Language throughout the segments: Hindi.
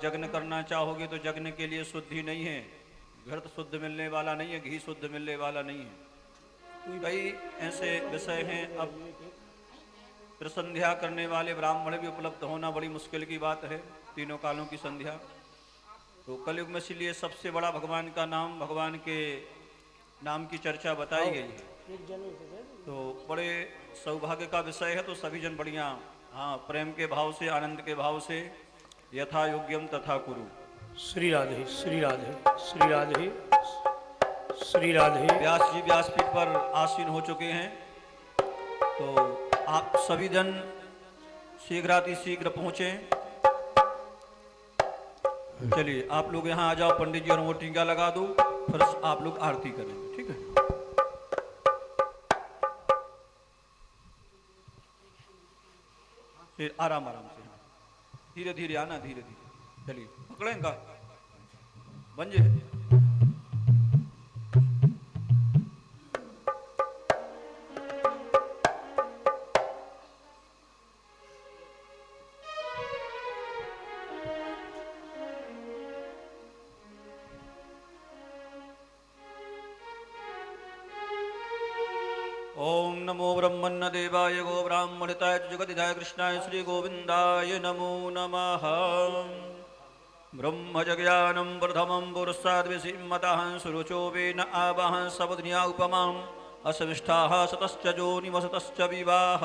यज्ञ करना चाहोगे तो यज्ञ के लिए शुद्धि नहीं है, घृत शुद्ध मिलने वाला नहीं है, घी शुद्ध मिलने वाला नहीं है। कई ऐसे विषय हैं। अब त्रिसंध्या करने वाले ब्राह्मण भी उपलब्ध होना बड़ी मुश्किल की बात है, तीनों कालों की संध्या। तो कलयुग में इसलिए सबसे बड़ा भगवान का नाम, भगवान के नाम की चर्चा बताई गई है। तो बड़े सौभाग्य का विषय है। तो सभी जन बढ़िया हाँ प्रेम के भाव से, आनंद के भाव से यथा योग्यम तथा कुरु। श्री राधे श्री राधे श्री राधे श्री राधे। व्यास जी व्यासपीठ पर आसीन हो चुके हैं। तो आप सभी जन शीघ्रातिशीघ्र पहुंचे। चलिए आप लोग यहाँ आ जाओ, पंडित जी और वो टीका लगा दो, फिर आप लोग आरती करेंगे, ठीक है। फिर आराम आराम से, धीरे धीरे आना, धीरे धीरे। चलिए पकड़ेंगा बंजे। ओम नमो ब्रह्मण्य देवाय गो ब्राह्मणिताय जगदिधाय कृष्णाय श्री गोविंदाय नमो नमः। ब्रह्मजज्ञानं प्रथमं पुरुषाद्विसीमतः सुरुचो वेन आवहं सबुद्निया उपमाम् असमिष्ठाः सतश्च जोनिवसतश्च विवाह।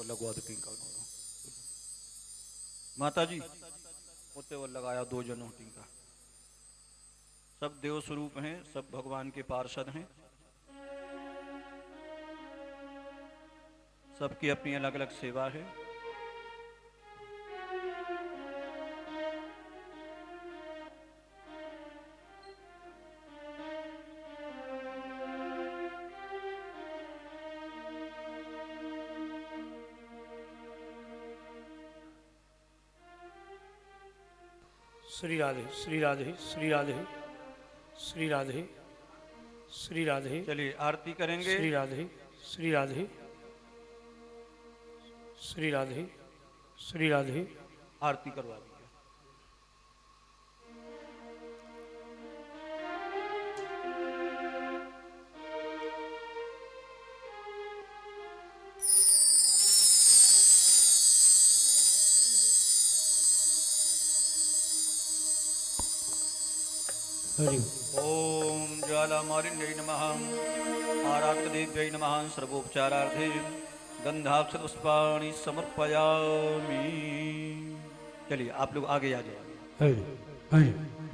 लगवा दो टीका। माता जी उते वो लगाया 2 जनों टीका। सब देव स्वरूप हैं, सब भगवान के पार्षद हैं, सबकी अपनी अलग अलग सेवा है। श्री राधे श्री राधे श्री राधे श्री राधे श्री राधे। चलिए आरती करेंगे। श्री राधे श्री राधे श्री राधे श्री राधे। आरती करवा दीजिए। ओम ज्वालामालिन्यै नमः। आराधकदेव्यै नमः। सर्वोपचारार्थे गंधाक्षतपुष्पाणि समर्पयामि। चलिए आप लोग आगे आ जाइए।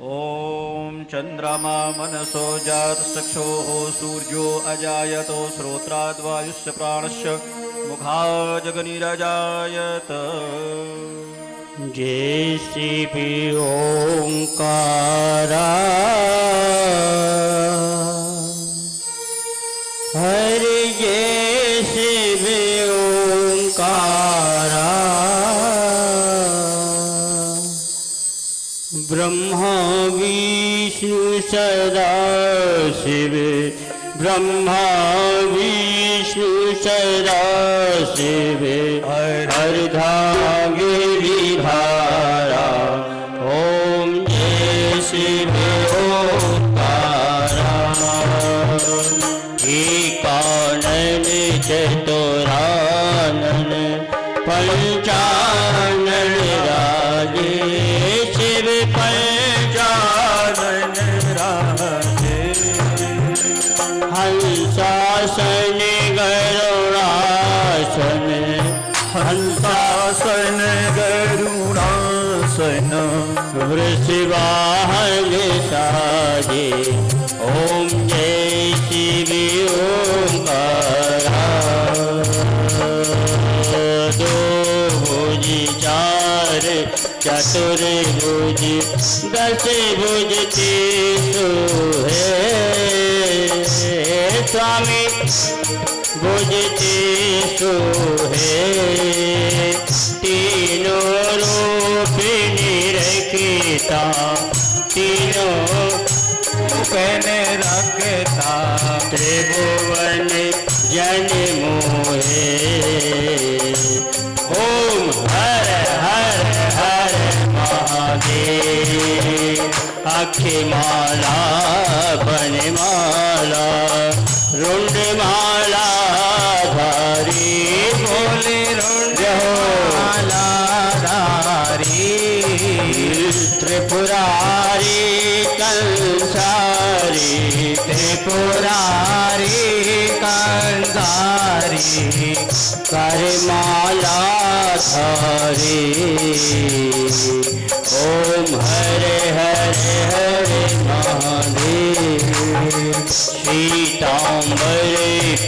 ओम चंद्रमा मनसो जात चक्षुः सूर्यो अजायतो श्रोत्राद्वायुश्च प्राणश्च मुखाजगनिरजायत। जैसे भी ओंकारा हरि जैसे भी ओंकारा ब्रह्मा विष्णु सदा शिव ब्रह्मा विष्णु सदा शिव अर्धांगे विधारा। ओम जय शिव ओंकारा एकानन चतुरानन पंचानन राजे शिव पंचानन राजे। हंसासन गरुड़ासन हंसासन गरुड़ासन वृषवाहन साजे। ओम जय शिव ओंकारा। दो भुज चार चक्र चतुर्भुज दस भुज तीसु है स्वामी भुज तीसु है तीनों रूप निरखिता तीनों कहने रखता त्रिभुवन जन मोहे ओम हर हर हर महादेव अखि माला बनमाला रुंड माला धारी बोले रुंड माला धारी त्रिपुरारी कंसारी त्रिपुरारी कंसारी करमाला धारी ओम हरे हरे हरे महादेव श्वेतांबर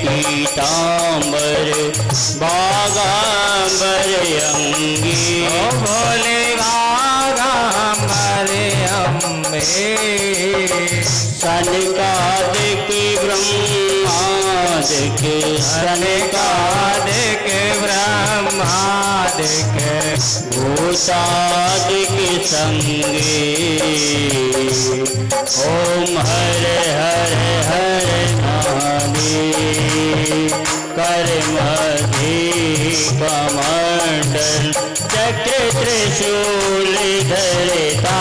पीतांबर बागांबर अंगी भोले बागांबर अम्बे सनकादिक ब्रह्मादिक सनकादिक ब्रह्मादिक भूतादिक संगे ओम हरे हरे हरे महादेव कर कमंडल चक्र त्रिशूल धरता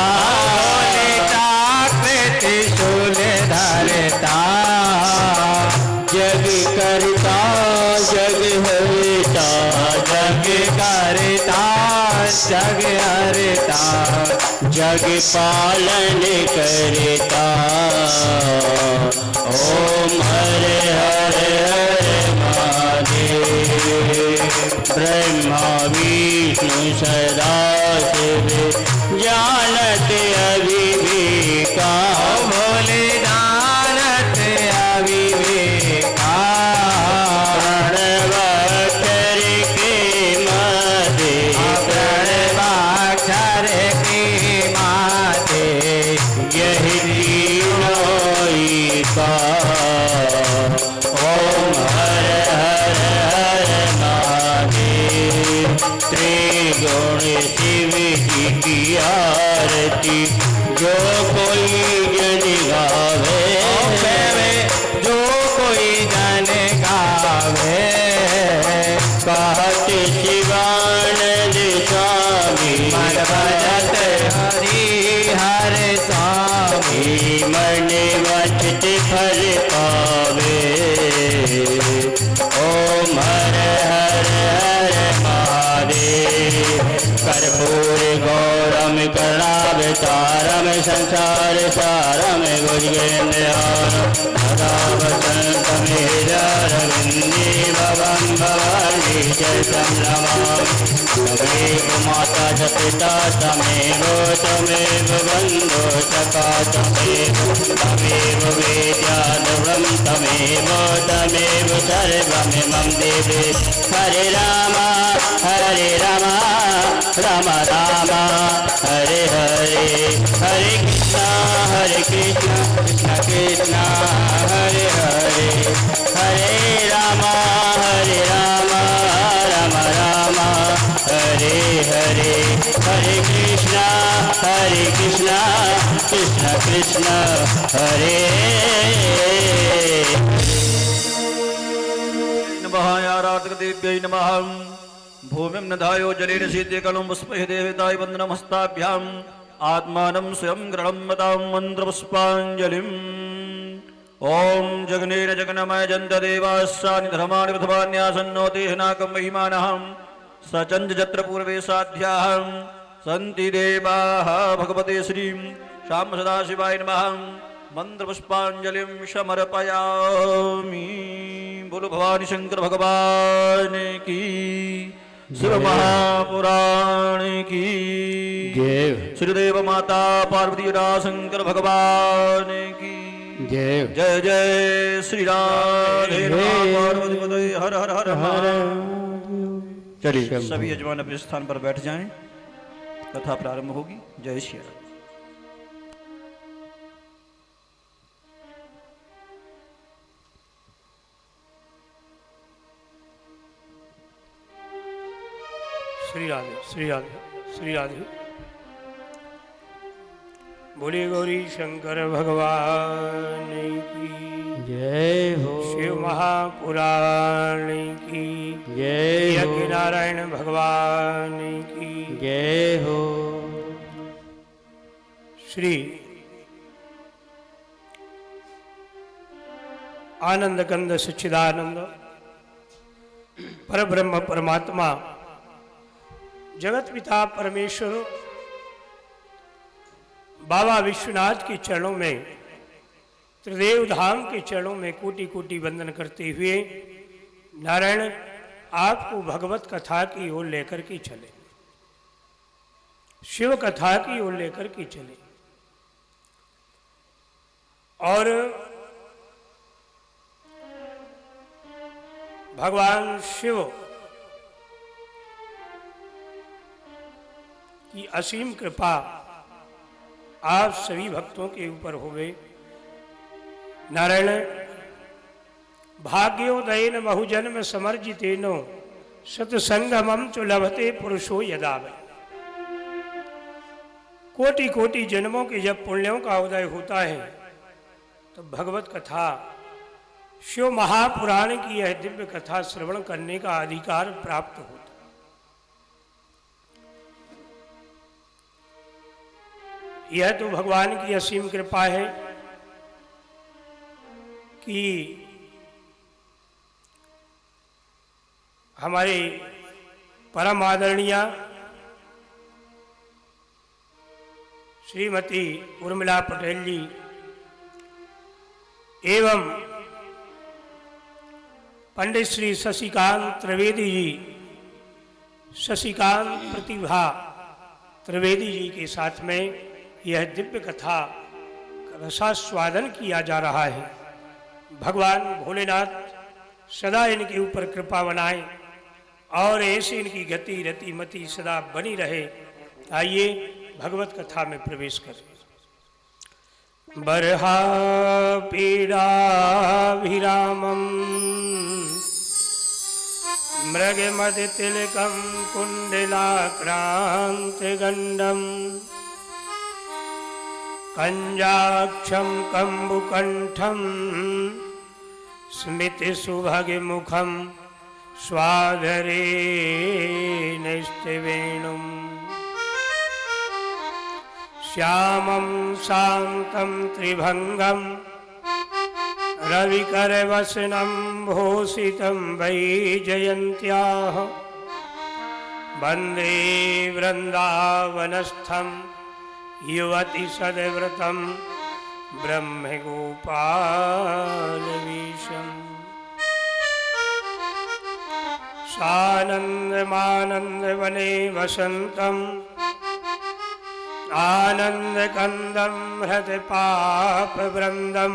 त्रिशूल धरता जग करता जग हरता जग करता जग हरता जग पालन करता ओम हरे हरे हरे महादेव ब्रह्मा विष्णु सदा शिव जानत अविवेका भोले जानत अविवेका प्रणवाक्षर के माते प्रणवाक्षर के माते यही तीनों का ओम हर हर हर महादेव त्रिगुण शिव की आरती जो कोई जन गावे जो कोई जन गावे कहत शिवानंद स्वामी मन भजत हरि हर स्वामी मन वचत फल पावे ओम हर हर हर महादेव कर्पूर गौरम करुणावतारम संसार सारम भुजगेन्द्रवसंतमेरविंदे भवं भवानी चैतं नमामि माता च पिता तमेव तमेव बन्धो सखा तमेव तमेव वेद्याद्रवं तमेव तमेव सर्वमिमं देवे हरे राम राम राम हरे हरे हरे कृष्ण कृष्ण कृष्ण हरे हरे हरे राम राम राम हरे हरे हरे कृष्ण कृष्ण कृष्ण हरे नमः आराधकदेव्यै नमः भूमिं नधायो जलेन शीतकलं पुष्पैः देवताय वन्दनमस्ताभ्याम् आत्मानं स्वयं गृह्णतां मन्त्रपुष्पाञ्जलिम् ॐ जगनेन जगन्मय जन्तदेवास्सानि धर्माणि प्रथमान्यासन्नोति हिनाकं महिमानः सचन्द जत्र पूर्वे साध्याः सन्ति देवाः भगवते श्रीं श्याम सदाशिवाय नमः मंत्रपुष्पांजलिं समर्पयामि। बोलो भवानी शंकर भगवान की, शिव महापुराण की जय श्रीदेव माता पार्वती शंकर भगवान की जय जय जय श्री राधे पार्वती पते हर हर हर हर। चलिए सभी यजमान अपने स्थान पर बैठ जाएं। कथा प्रारंभ होगी। जय श्री राम। श्री राधे श्री राधे श्री राधे। बोले गौरी शंकर भगवान की जय हो। शिव महापुराण की जय हो। यज्ञ नारायण भगवान की जय हो। श्री आनंद कंद सच्चिदानंद परब्रह्म परमात्मा जगत पिता परमेश्वर बाबा विश्वनाथ के चरणों में, त्रिदेव धाम के चरणों में कोटि कोटि वंदन करते हुए नारायण आपको भगवत कथा की ओर लेकर के चले, शिव कथा की ओर लेकर के चले। और भगवान शिव की असीम कृपा आप सभी भक्तों के ऊपर होवे। नारायण भाग्योदयन बहुजन्म समर्जितेनो सत्संगमं च लभते पुरुषो यदा वै। कोटि कोटि जन्मों के जब पुण्यों का उदय होता है तो भगवत कथा शिव महापुराण की यह दिव्य कथा श्रवण करने का अधिकार प्राप्त होता। यह तो भगवान की असीम कृपा है कि हमारे परम आदरणीय श्रीमती उर्मिला पटेल जी एवं पंडित श्री शशिकांत त्रिवेदी जी, शशिकांत प्रतिभा त्रिवेदी जी के साथ में यह दिव्य कथा रसास्वादन किया जा रहा है। भगवान भोलेनाथ सदा इनके ऊपर कृपा बनाए और ऐसे इनकी गति रति मति सदा बनी रहे। आइए भगवत कथा में प्रवेश करें। बरहा पीड़ा विरामम मृगमद तिलकम कुंडलाक्रांत गंडम कंजाक्षम कंबुकंठम स्मित सुभगमुखम स्वाधरे नैष्टवेणुम श्यामं शांतं त्रिभंगम रविकरवसनं भूषितं वैजयन्त्याः वन्दे वृन्दावनस्थं युवति सद्व्रतं ब्रह्मगोपालवीशम् सानन्दमानन्दवने वसन्तम् आनन्दकन्दं हृदपापवृन्दं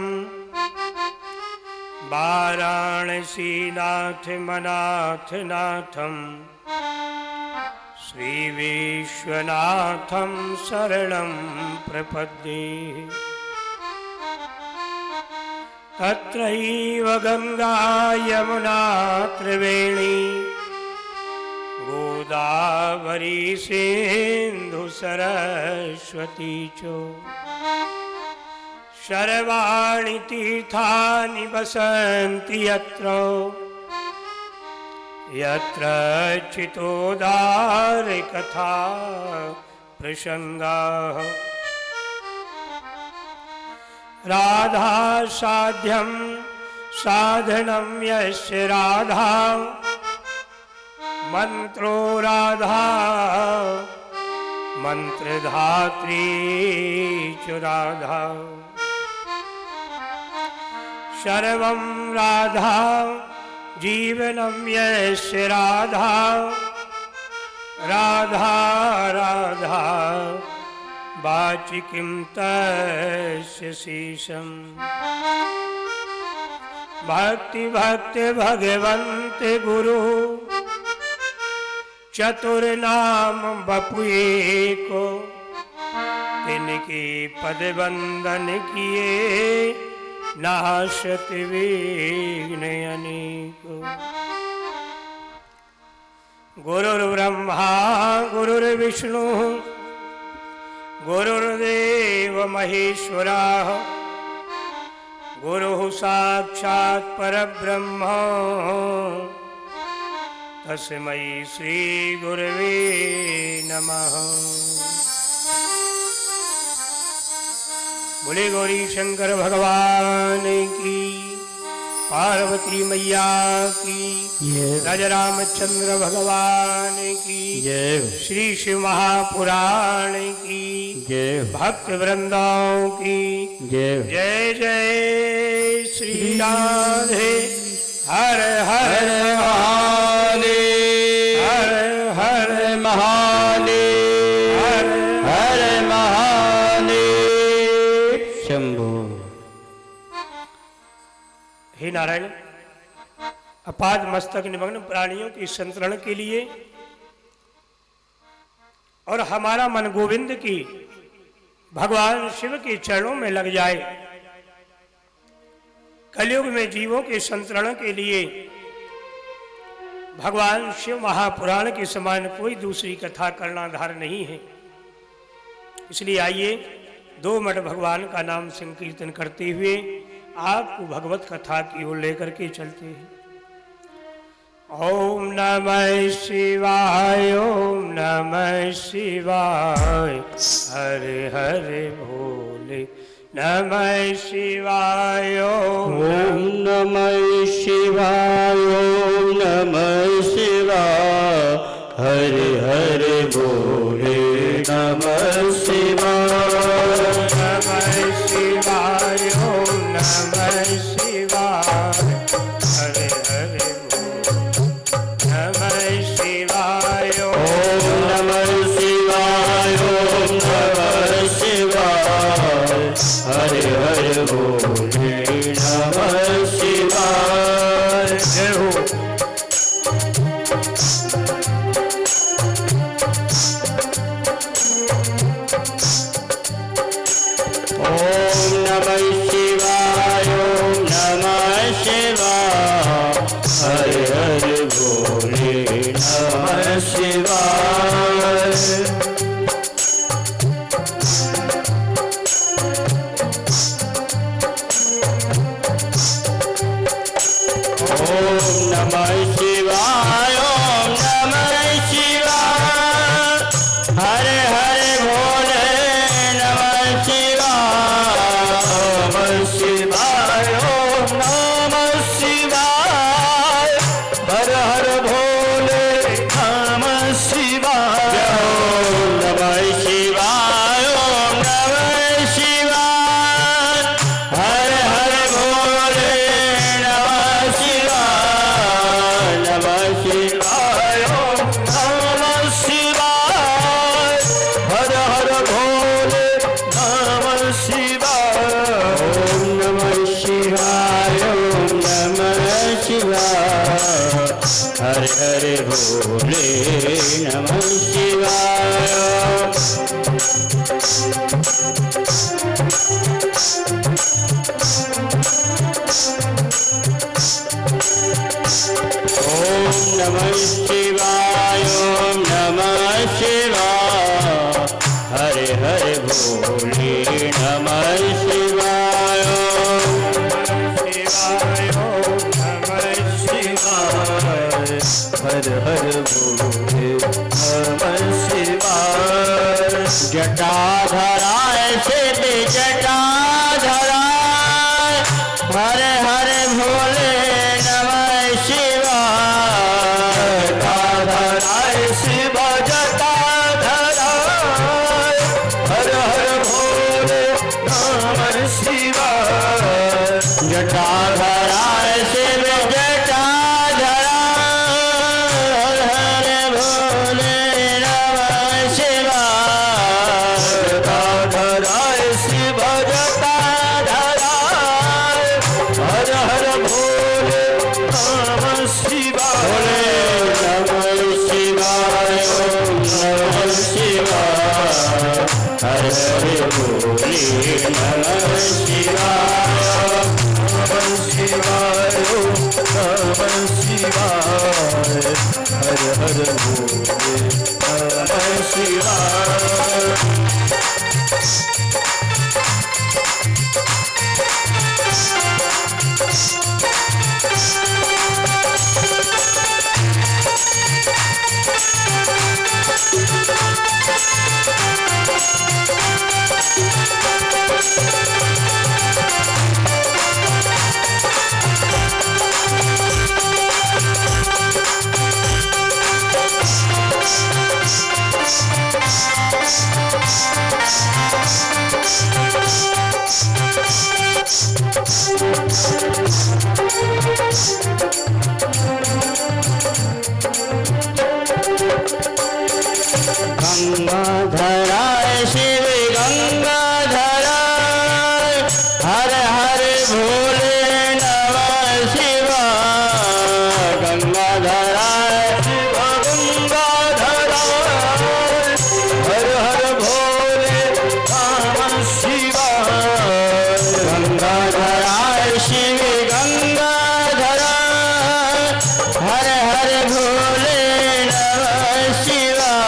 वाराणसीनाथमनाथनाथं श्रीविश्वनाथं शरणं प्रपद्ये। तत्रैव गंगा यमुना त्रिवेणी गोदावरी सिंधु सरस्वती च सर्वाणि तीर्थानि वसन्ति यत्र यत्र चितोदार कथा प्रसंगाः। राधा साध्यं साधनं यस्य राधा मंत्रो राधा मंत्रधात्री च राधा सर्वं राधा जीवनं यस्य राधा राधा राधा वाचिकीं तस्य शेषम्। भक्ति भक्ति भगवन्त गुरु चतुर नाम बपुए को, तिनके पद वंदन किए, नाशत विघ्न अनेको। गुरुर्ब्रह्मा गुरुर्विष्णु गुरुर्देव महेश्वरा, गुरुः साक्षात् परब्रह्म, तस्मै श्री गुरवे नमः। बोले गौरी शंकर भगवान की, पार्वती मैया की, राजा रामचंद्र भगवान की, श्री शिव महापुराण की, भक्त वृंदाओं की जय जय श्री राधे। हर हर महादेव, हर हर महादेव, हर महादेव। शंभो। हे नारायण, अपाद मस्तक निमग्न प्राणियों के संतरण के लिए और हमारा मन गोविंद की भगवान शिव के चरणों में लग जाए। कलयुग में जीवों के संतरण के लिए भगवान शिव महापुराण के समान कोई दूसरी कथा कर्णाधार नहीं है। इसलिए आइए 2 मिनट भगवान का नाम संकीर्तन करते हुए आपको भगवत कथा की ओर लेकर के चलते हैं। ओम नमः शिवाय, ओम नमः शिवाय, हरे हरे भोले नमः शिवाय। ओम नमः शिवाय, ओम नमः शिवाय, हरे हरे बोले नमः शिवाय। नमः शिवाय, ओम नमः शिवाय, हरे हरे नमः शिवाय। ओम नमः शिवाय, ओम नमः शिवाय, हरे हरे बोले नमः शिवाय। जय हो। ओम नमः शिवाय, ओम नमः शिवाय, हरे हरे बोले नमः शिवाय। ओम नमः शिवाय, ओम नमः शिवाय, हरे हरे भोले नमः शिवाय। नमः शिवाय, ओम नमः शिवाय, हर हर भोले नमः शिवाय। ओम नमः शिवाय, ओम नमः शिवाय, हर हर भोले नमः शिवाय। नमः शिवाय, ओम नमः शिवाय, हर हर भोले नमः शिवाय। ओम नमः शिवाय, ओम नमः शिवाय, हर हर भोले नमः शिवाय। ओम नमः शिवाय, ओम नमः शिवाय, हरे हरे भोले नमः शिवाय। शिवाय, ओम नमः शिवाय, हर हर भोले नमः शिवाय। जटाधराय शिव जटाधराय, हरे हरे भोले नमः शिवाय। जटाधराय शिव जटाधराय, हर हर भोले नमः शिवाय। जटाधराय शिव जटाधराय, हर हर हरे भोले नमः शिवाय नमः शिवाय नमः शिवाय हर हर भोले नमः शिवाय गंगाधराय शिव गंगाधराय हर हर भोले नमः शिवाय गंगाधराय शिव गंगाधराय हर हर भोले नमः शिवाय गंगाधराय शिव गंगाधराय हर हर भोले नमः शिवाय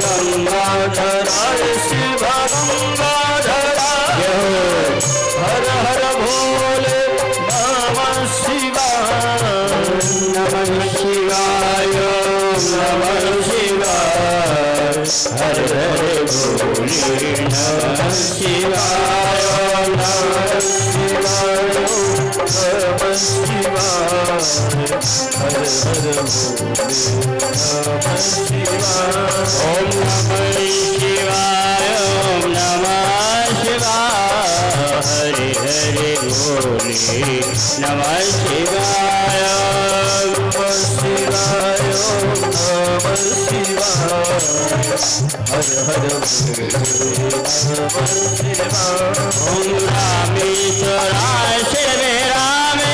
गंगाधराय शिव गंगाधराय हर हर भोले नमः शिवाय नमः शिवाय नमः शिवाय हर हर भोले नमः शिवाय नमः शिवाय नमः शिवाय हर हर भोले नमः शिवाय ओम नमः शिवाय ओम नमः शिवाय हरे हरे भोले नमः शिवाय नमः शिवाय नमः शिवाय हर हर भोले नमः शिवाय ओम रामेश्वराय शिव रामेश्वराय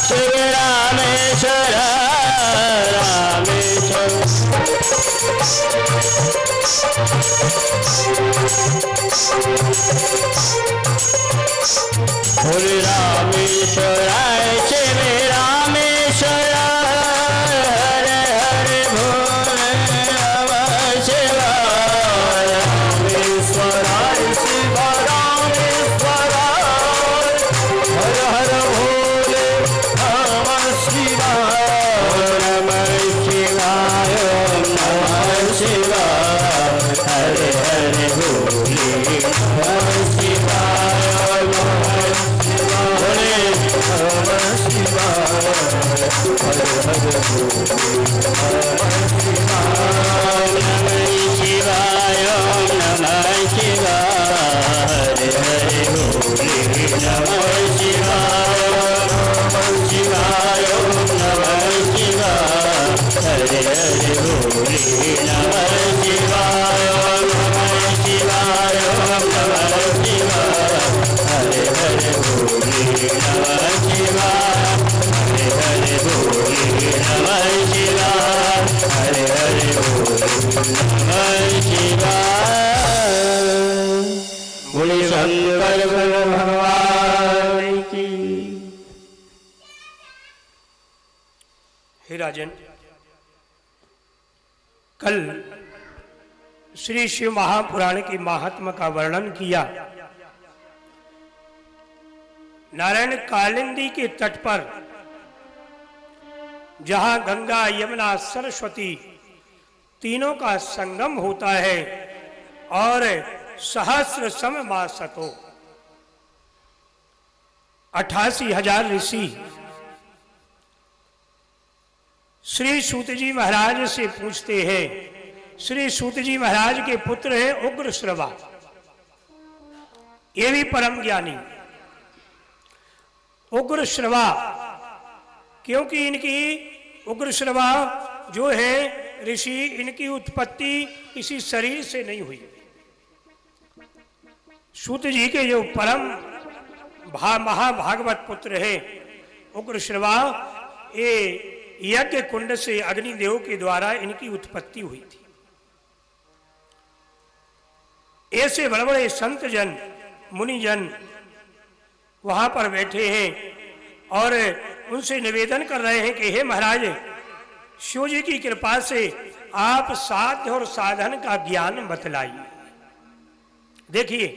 शिव रामेश्वर रामेश्वर बोले रामेश्वराय शिव रामेश्वर हरे हरे भोले नमः शिवाय रामेश्वराय शिव रामेश्वराय हर हर भोले नमः शिवाय नमः शिवाय नमः शिवाय हरे हरे भोले नमः शिवाय नमः भोले नमः शिवाय हर हर भोले नमः शिवाय नमः शिवाय नमः शिवाय हरे हरे भोले नमः शिवाय नमः शिवाय नमः शिवाय हरे हरे भोले नमः शिवाय नमः शिवाय नमः शिवाय हरे हरे भोले नमः शिवाय हरे हरे भोले नमः शिवाय हरे हरे भोले नमः शिवाय बोले शंकर भगवान की। हे राजन, कल श्री शिव महापुराण की महात्मा का वर्णन किया। नारायण कालिंदी के तट पर जहां गंगा यमुना सरस्वती तीनों का संगम होता है और सहस्र सम मासतो 88,000 ऋषि श्री सूत जी महाराज से पूछते हैं। श्री सूत जी महाराज के पुत्र हैं उग्र श्रवा, ये भी परम ज्ञानी। उग्र श्रवा क्योंकि इनकी उग्र श्रवा जो है ऋषि, इनकी उत्पत्ति किसी शरीर से नहीं हुई। सूत जी के जो परम महाभागवत पुत्र है उग्र श्रवा, ये यज्ञ कुंड से अग्निदेव के द्वारा इनकी उत्पत्ति हुई थी। ऐसे बड़े बड़े संत जन मुनिजन वहां पर बैठे हैं और उनसे निवेदन कर रहे हैं कि हे महाराज, शिव जी की कृपा से आप साध्य और साधन का ज्ञान बतलाइए। देखिए,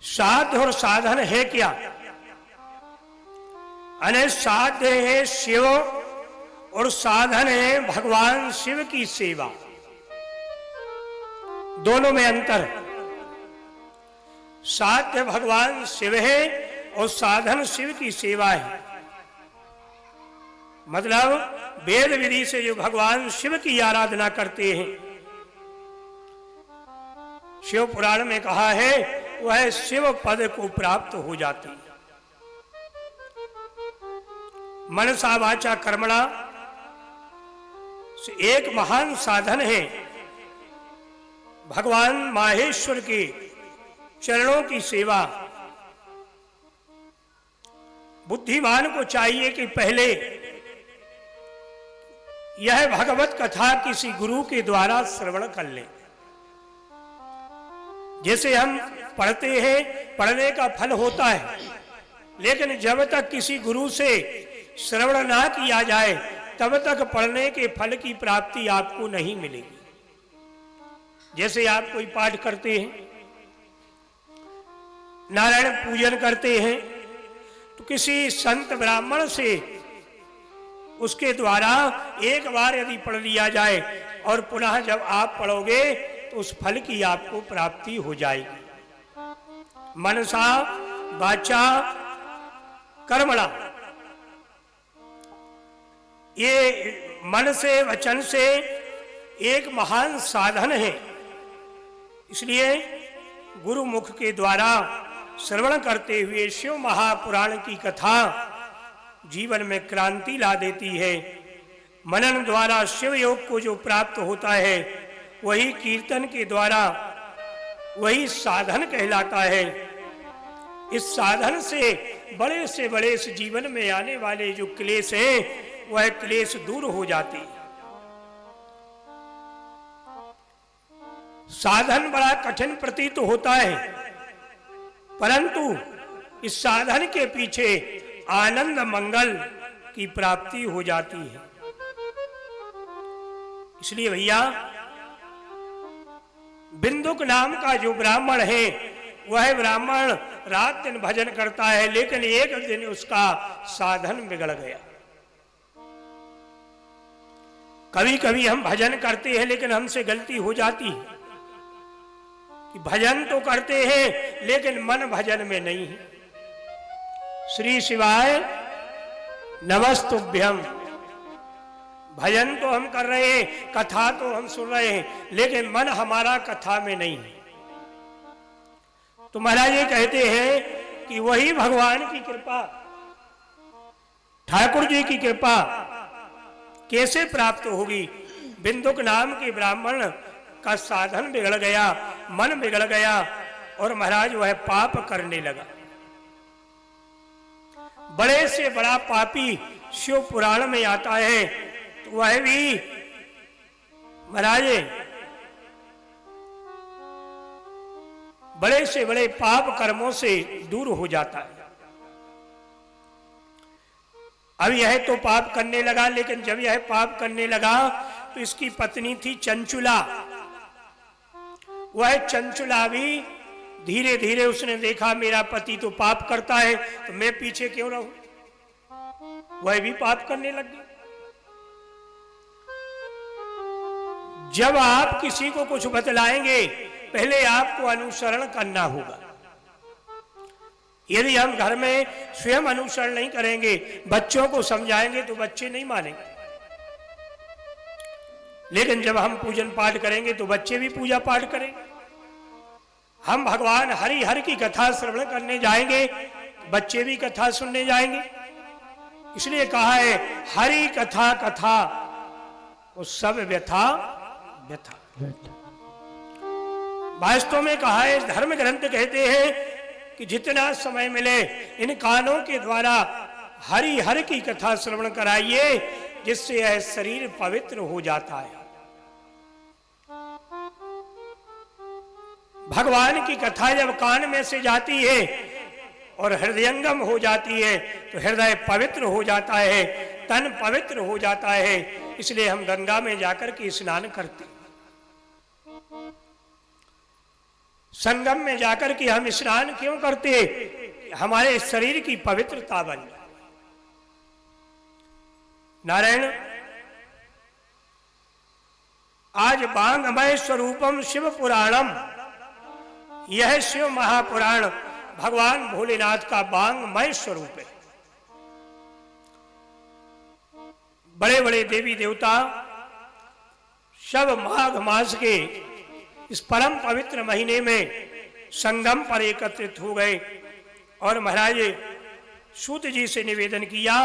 साध्य और साधन है क्या? अने साध्य है शिव और साधन है भगवान शिव की सेवा। दोनों में अंतर है। साध्य भगवान शिव है और साधन शिव की सेवा है। मतलब वेद विधि से जो भगवान शिव की आराधना करते हैं, शिव पुराण में कहा है, वह शिव पद को प्राप्त हो जाती है। मनसा वाचा कर्मणा से एक महान साधन है भगवान माहेश्वर के चरणों की सेवा। बुद्धिमान को चाहिए कि पहले यह भगवत कथा किसी गुरु के द्वारा श्रवण कर ले। जैसे हम पढ़ते हैं, पढ़ने का फल होता है, लेकिन जब तक किसी गुरु से श्रवण ना किया जाए तब तक पढ़ने के फल की प्राप्ति आपको नहीं मिलेगी। जैसे आप कोई पाठ करते हैं, नारायण पूजन करते हैं, तो किसी संत ब्राह्मण से उसके द्वारा एक बार यदि पढ़ लिया जाए और पुनः जब आप पढ़ोगे तो उस फल की आपको प्राप्ति हो जाएगी। मनसा वाचा कर्मणा, ये मन से वचन से एक महान साधन है। इसलिए गुरु मुख के द्वारा श्रवण करते हुए शिव महापुराण की कथा जीवन में क्रांति ला देती है। मनन द्वारा शिव योग को जो प्राप्त होता है वही कीर्तन के द्वारा वही साधन कहलाता है। इस साधन से बड़े इस जीवन में आने वाले जो क्लेश हैं वह क्लेश दूर हो जाते हैं। साधन बड़ा कठिन प्रतीत होता है, परंतु इस साधन के पीछे आनंद मंगल की प्राप्ति हो जाती है। इसलिए भैया, बिंदुक नाम का जो ब्राह्मण है वह ब्राह्मण रात दिन भजन करता है, लेकिन एक दिन उसका साधन बिगड़ गया। कभी कभी हम भजन करते हैं लेकिन हमसे गलती हो जाती है कि भजन तो करते हैं लेकिन मन भजन में नहीं है। श्री शिवाय नमस्तुभ्यम, भजन तो हम कर रहे हैं, कथा तो हम सुन रहे हैं, लेकिन मन हमारा कथा में नहीं है। तो महाराज ये कहते हैं कि वही भगवान की कृपा, ठाकुर जी की कृपा कैसे प्राप्त होगी? बिंदुक नाम के ब्राह्मण का साधन बिगड़ गया, मन बिगड़ गया और महाराज वह पाप करने लगा। बड़े से बड़ा पापी शिव पुराण में आता है तो वह भी महाराज बड़े से बड़े पाप कर्मों से दूर हो जाता है। अब यह तो पाप करने लगा, लेकिन जब यह पाप करने लगा तो इसकी पत्नी थी चंचुला। वह चंचुला भी धीरे धीरे उसने देखा मेरा पति तो पाप करता है तो मैं पीछे क्यों रहूं, वह भी पाप करने लग गई। जब आप किसी को कुछ बतलाएंगे पहले आपको अनुसरण करना होगा। यदि हम घर में स्वयं अनुसरण नहीं करेंगे, बच्चों को समझाएंगे तो बच्चे नहीं मानेंगे, लेकिन जब हम पूजन पाठ करेंगे तो बच्चे भी पूजा पाठ करेंगे। हम भगवान हरि हर की कथा श्रवण करने जाएंगे, बच्चे भी कथा सुनने जाएंगे। इसलिए कहा है हरि कथा कथा वो सब व्यथा व्यथा। वास्तव में कहा है, धर्म ग्रंथ कहते हैं कि जितना समय मिले इन कानों के द्वारा हरि हर की कथा श्रवण कराइए, जिससे यह शरीर पवित्र हो जाता है। भगवान की कथा जब कान में से जाती है और हृदयंगम हो जाती है तो हृदय पवित्र हो जाता है, तन पवित्र हो जाता है। इसलिए हम गंगा में जाकर के स्नान करते, संगम में जाकर के हम स्नान क्यों करते? हमारे शरीर की पवित्रता बन जाए। नारायण, आज बांगमय स्वरूपम शिव पुराणम, यह शिव महापुराण भगवान भोलेनाथ का बांगमय स्वरूप है। बड़े बड़े देवी देवता सब माघ मास के इस परम पवित्र महीने में संगम पर एकत्रित हो गए और महाराज सूत जी से निवेदन किया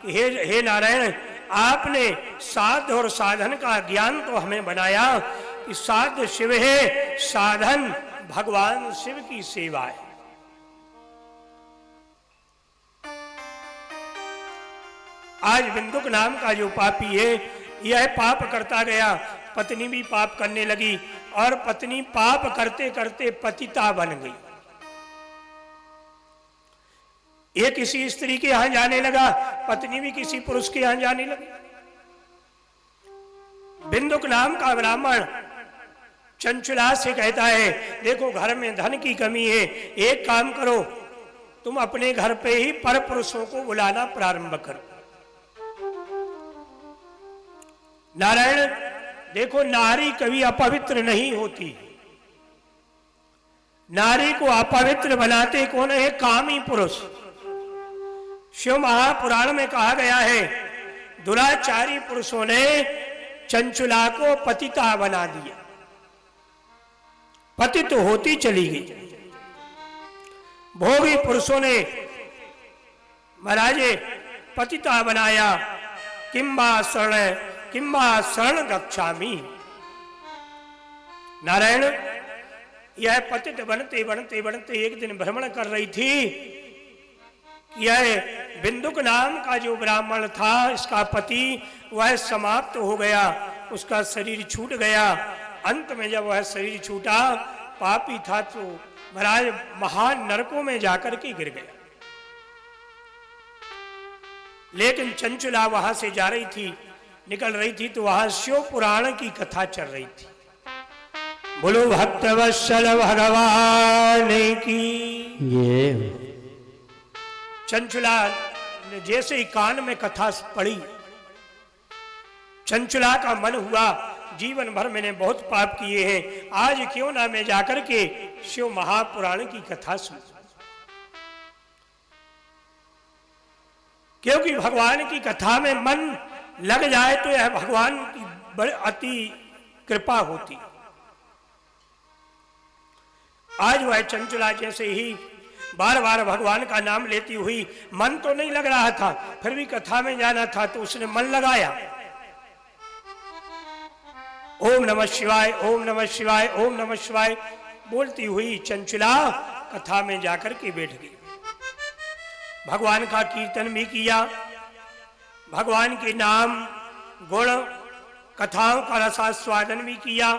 कि हे नारायण, आपने साध्य और साधन का ज्ञान तो हमें बनाया कि साध्य शिव है, साधन भगवान शिव की सेवा है। आज बिंदुक नाम का जो पापी है, यह पाप करता गया, पत्नी भी पाप करने लगी और पत्नी पाप करते करते पतिता बन गई। ये किसी स्त्री के यहां जाने लगा, पत्नी भी किसी पुरुष के यहां जाने लगी। बिंदुक नाम का ब्राह्मण चंचुला से कहता है, देखो घर में धन की कमी है, एक काम करो, तुम अपने घर पे ही पर पुरुषों को बुलाना प्रारंभ करो। नारायण, देखो नारी कभी अपवित्र नहीं होती। नारी को अपवित्र बनाते कौन है? कामी पुरुष। शिव महापुराण में कहा गया है, दुराचारी पुरुषों ने चंचुला को पतिता बना दिया, पतित होती चली गई। भोगी पुरुषों ने महाराज पतिता बनाया। किंबा शरण गच्छामि। नारायण, यह पतित बनते बनते बनते एक दिन भ्रमण कर रही थी। यह बिंदुक नाम का जो ब्राह्मण था, इसका पति, वह समाप्त हो गया, उसका शरीर छूट गया। अंत में जब वह शरीर छूटा, पापी था तो महाराज महान नरकों में जाकर के गिर गया। लेकिन चंचुला वहां से जा रही थी, निकल रही थी, तो वहां शिव पुराण की कथा चल रही थी। बोलो भक्तवत्सल भगवान की। जय। चंचुला ने जैसे ही कान में कथा पड़ी, चंचुला का मन हुआ, जीवन भर मैंने बहुत पाप किए हैं, आज क्यों ना मैं जाकर के शिव महापुराण की कथा सुन। क्योंकि भगवान की कथा में मन लग जाए तो यह भगवान की बड़ी अति कृपा होती। आज वह चंचुला जैसे ही बार बार भगवान का नाम लेती हुई, मन तो नहीं लग रहा था, फिर भी कथा में जाना था तो उसने मन लगाया। ओम नमः शिवाय, ओम नमः शिवाय, ओम नमः शिवाय बोलती हुई चंचुला कथा में जाकर के बैठ गई। भगवान का कीर्तन भी किया, भगवान के नाम गुण कथाओं का रसास्वादन भी किया।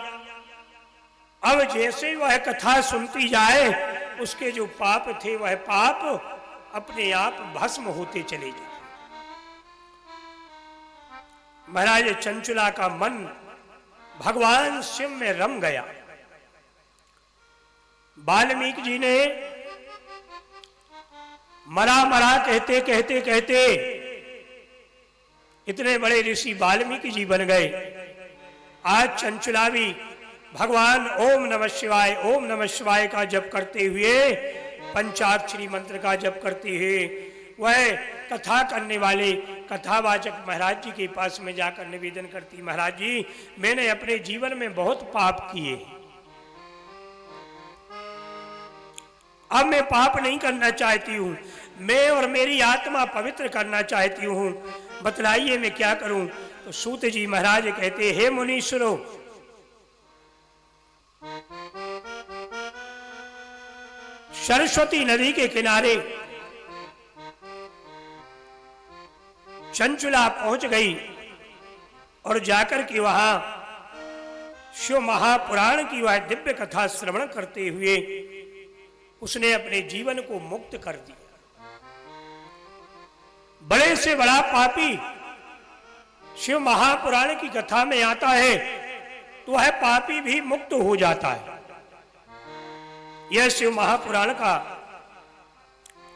अब जैसे वह कथा सुनती जाए, उसके जो पाप थे वह पाप अपने आप भस्म होते चले जाए। महाराज चंचुला का मन भगवान शिव में रम गया। वाल्मीकि जी ने मरा मरा कहते कहते कहते इतने बड़े ऋषि वाल्मीकि जी बन गए। आज चंचुला भी भगवान ओम नमः शिवाय, ओम नमः शिवाय का जप करते हुए, पंचाक्षरी मंत्र का जप करते हुए, वह कथा करने वाले कथावाचक महाराज जी के पास में जाकर निवेदन करती, महाराज जी मैंने अपने जीवन में बहुत पाप किए, अब मैं पाप नहीं करना चाहती हूँ, मैं और मेरी आत्मा पवित्र करना चाहती हूँ, बतलाइए मैं क्या करूं। तो सूत जी महाराज कहते, हे मुनीश्वरों, सरस्वती नदी के किनारे चंचुला पहुंच गई और जाकर के वहां शिव महापुराण की वह दिव्य कथा श्रवण करते हुए उसने अपने जीवन को मुक्त कर दिया। बड़े से बड़ा पापी शिव महापुराण की कथा में आता है तो वह पापी भी मुक्त हो जाता है। यह शिव महापुराण का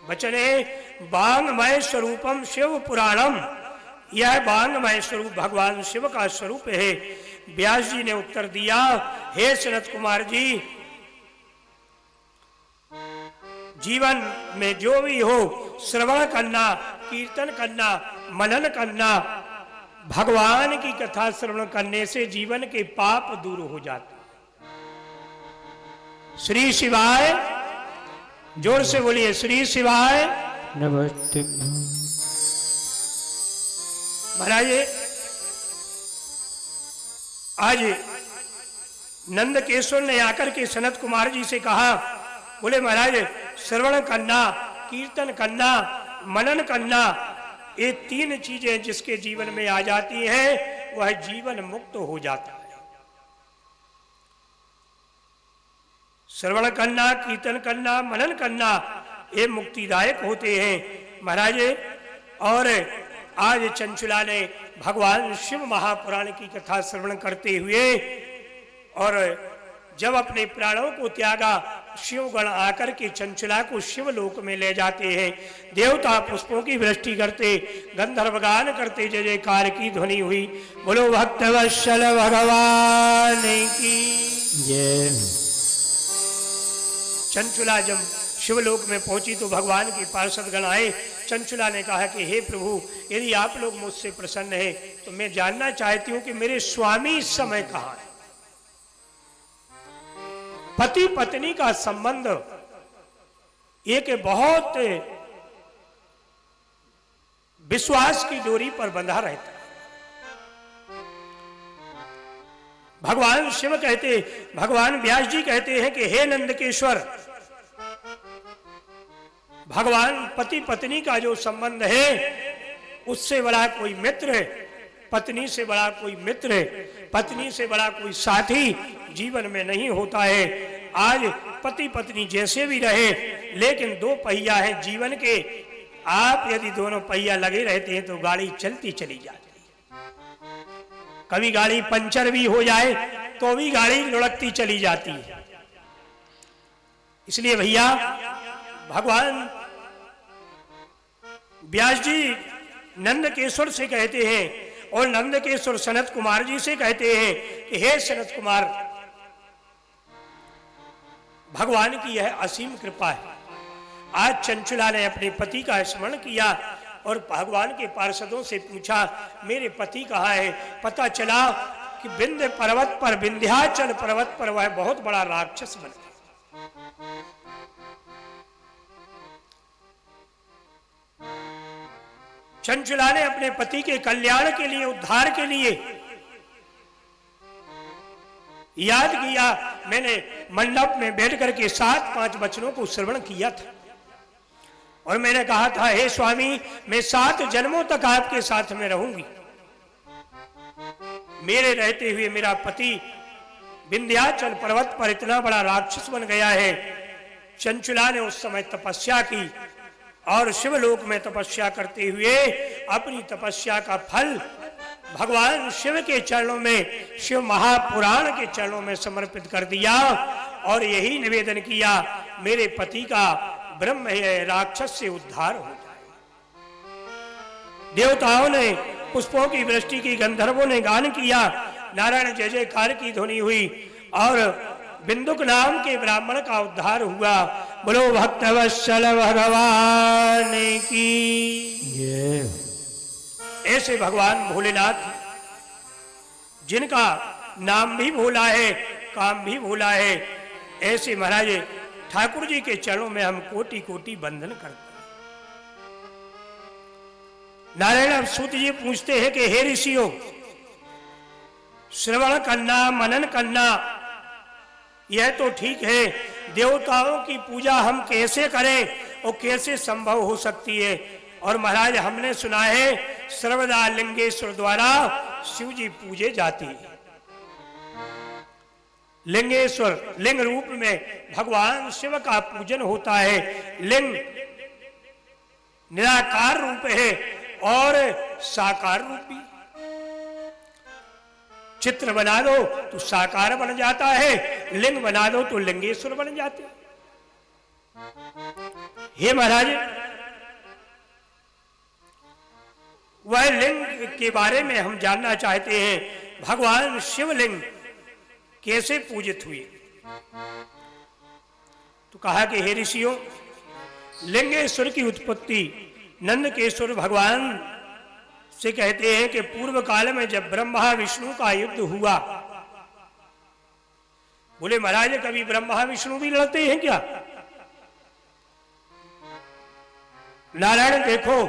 वचन है। बांगमय स्वरूपम शिव पुराणम, यह बांगमय स्वरूप भगवान शिव का स्वरूप है। व्यास जी ने उत्तर दिया, हे सनत कुमार जी, जीवन में जो भी हो श्रवण करना, कीर्तन करना, मनन करना, भगवान की कथा श्रवण करने से जीवन के पाप दूर हो जाते। श्री शिवाय, जोर से बोलिए श्री शिवाय नमस्ते। महाराज आज नंदकेश्वर ने आकर के सनत कुमार जी से कहा, बोले महाराज श्रवण करना, कीर्तन करना, मनन करना, ये तीन चीजें जिसके जीवन में आ जाती हैं वह जीवन मुक्त हो जाता है। श्रवण करना, कीर्तन करना, मनन करना, ये मुक्तिदायक होते हैं महाराज। और आज चंचुला ने भगवान शिव महापुराण की कथा श्रवण करते हुए और जब अपने प्राणों को त्यागा, शिवगण आकर के चंचुला को शिवलोक में ले जाते हैं। देवता पुष्पों की वृष्टि करते, गंधर्व गान करते, जय जयकार की ध्वनि हुई। बोलो भक्तवत्सल भगवान की जय। चंचुला जब शिवलोक में पहुंची तो भगवान के पार्षद गण आए। चंचुला ने कहा कि हे प्रभु, यदि आप लोग मुझसे प्रसन्न हैं तो मैं जानना चाहती हूं कि मेरे स्वामी इस समय कहां है। पति पत्नी का संबंध एक बहुत विश्वास की डोरी पर बंधा रहता है। भगवान शिव कहते, भगवान व्यास जी कहते हैं कि हे नंदकेश्वर, भगवान पति पत्नी का जो संबंध है उससे बड़ा कोई मित्र है, पत्नी से बड़ा कोई मित्र है, पत्नी से बड़ा कोई साथी जीवन में नहीं होता है। आज पति पत्नी जैसे भी रहे, लेकिन दो पहिया है जीवन के। आप यदि दोनों पहिया लगे रहते हैं तो गाड़ी चलती चली जाती है। कभी गाड़ी पंचर भी हो जाए तो भी गाड़ी लुढ़कती चली जाती है। इसलिए भैया भगवान व्यास जी नंदकेश्वर से कहते हैं और नंदकेश्वर सनत कुमार जी से कहते हैं कि हे सनत कुमार, भगवान की यह असीम कृपा है। आज चंचुला ने अपने पति का स्मरण किया और भगवान के पार्षदों से पूछा, मेरे पति कहाँ है। पता चला कि विंध्य पर्वत पर, विंध्याचल पर्वत पर वह बहुत बड़ा राक्षस बन गया। चंचुला ने अपने पति के कल्याण के लिए, उद्धार के लिए याद किया। मैंने मंडप में बैठ करके 7-5 वचनों को श्रवण किया था और मैंने कहा था, हे स्वामी, मैं 7 जन्मों तक आपके साथ में रहूंगी। मेरे रहते हुए मेरा पति विंध्याचल पर्वत पर इतना बड़ा राक्षस बन गया है। चंचुला ने उस समय तपस्या की और शिवलोक में तपस्या करते हुए अपनी तपस्या का फल भगवान शिव के चरणों में, शिव महापुराण के चरणों में समर्पित कर दिया और यही निवेदन किया, मेरे पति का ब्रह्म राक्षस से उद्धार हो जाए। देवताओं ने पुष्पों की वृष्टि की, गंधर्वों ने गान किया, नारायण जय जयकार की ध्वनि हुई और बिंदुक नाम के ब्राह्मण का उद्धार हुआ। बोलो भक्तवत्सल भगवान की जय। ऐसे भगवान भोलेनाथ जिनका नाम भी भोला है, काम भी भोला है, ऐसे महाराज ठाकुर जी के चरणों में हम कोटि कोटि वंदन करते हैं। नारायण सूत जी पूछते हैं कि हे ऋषियों, श्रवण करना, मनन करना यह तो ठीक है, देवताओं की पूजा हम कैसे करें और कैसे संभव हो सकती है। और महाराज हमने सुना है सर्वदा लिंगेश्वर द्वारा शिव जी पूजे जाते हैं। लिंगेश्वर लिंग रूप में भगवान शिव का पूजन होता है। लिंग निराकार रूप है और साकार रूप भी। चित्र बना दो तो साकार बन जाता है, लिंग बना दो तो लिंगेश्वर बन जाते। हे महाराज, वह लिंग के बारे में हम जानना चाहते हैं। भगवान शिवलिंग कैसे पूजित हुए? तो कहा कि हे ऋषियों, लिंगेश्वर की उत्पत्ति नंदकेश्वर भगवान से कहते हैं कि पूर्व काल में जब ब्रह्मा विष्णु का युद्ध हुआ। बोले महाराज, कभी ब्रह्मा विष्णु भी लड़ते हैं क्या? नारायण देखो,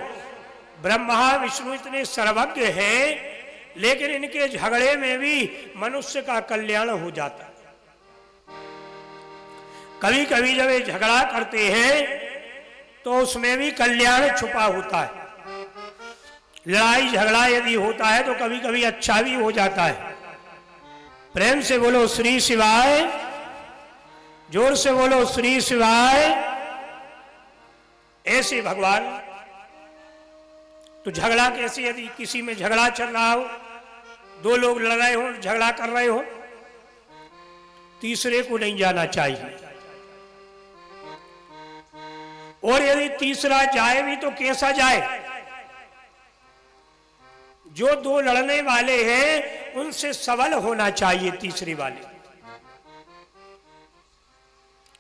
ब्रह्मा विष्णु इतने सर्वज्ञ हैं, लेकिन इनके झगड़े में भी मनुष्य का कल्याण हो जाता है। कभी कभी जब ये झगड़ा करते हैं तो उसमें भी कल्याण छुपा होता है। लड़ाई झगड़ा यदि होता है तो कभी कभी अच्छा भी हो जाता है। प्रेम से बोलो श्री शिवाय, जोर से बोलो श्री शिवाय। ऐसे भगवान तो झगड़ा कैसे, यदि किसी में झगड़ा चल रहा हो, दो लोग लड़ रहे हो, झगड़ा कर रहे हो, तीसरे को नहीं जाना चाहिए। और यदि तीसरा जाए भी तो कैसा जाए? जो दो लड़ने वाले हैं उनसे सबल होना चाहिए तीसरे वाले।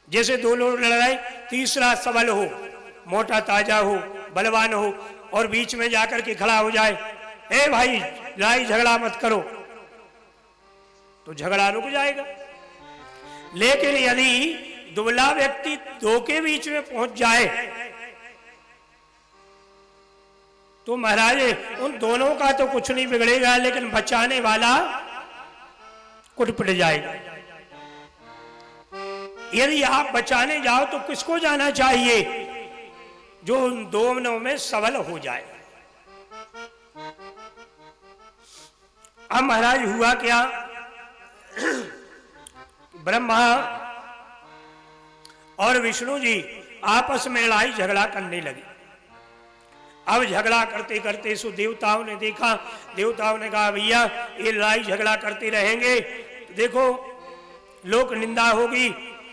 जैसे दो लोग लड़ रहे, तीसरा सबल हो, मोटा ताजा हो, बलवान हो, और बीच में जाकर के खड़ा हो जाए, ए भाई लड़ाई झगड़ा मत करो, तो झगड़ा रुक जाएगा। लेकिन यदि दुबला व्यक्ति दो के बीच में पहुंच जाए तो महाराज उन दोनों का तो कुछ नहीं बिगड़ेगा, लेकिन बचाने वाला कुटपट जाएगा। यदि आप बचाने जाओ तो किसको जाना चाहिए? जो उन दोनों में सबल हो जाए। अब महाराज हुआ क्या? ब्रह्मा और विष्णु जी आपस में लड़ाई झगड़ा करने लगे। अब झगड़ा करते करते सो देवताओं ने देखा, देवताओं ने कहा भैया ये लड़ाई झगड़ा करते रहेंगे तो देखो लोक निंदा होगी।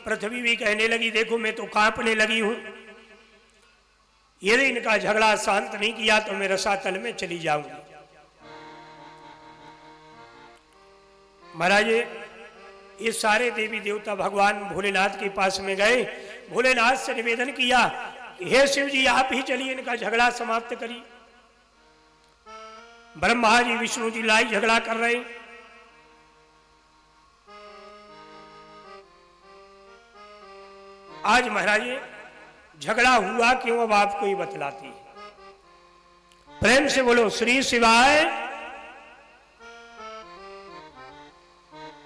पृथ्वी भी कहने लगी देखो मैं तो कांपने लगी हूं, यदि इनका झगड़ा शांत नहीं किया तो मैं रसातल में चली जाऊंगी। महाराज ये सारे देवी देवता भगवान भोलेनाथ के पास में गए, भोलेनाथ से निवेदन किया, हे शिव जी आप ही चलिए इनका झगड़ा समाप्त करिए। ब्रह्मा जी विष्णु जी लड़ाई झगड़ा कर रहे। आज महाराज झगड़ा हुआ क्यों, अब आपको ही बतलाती। प्रेम से बोलो श्री शिवाय।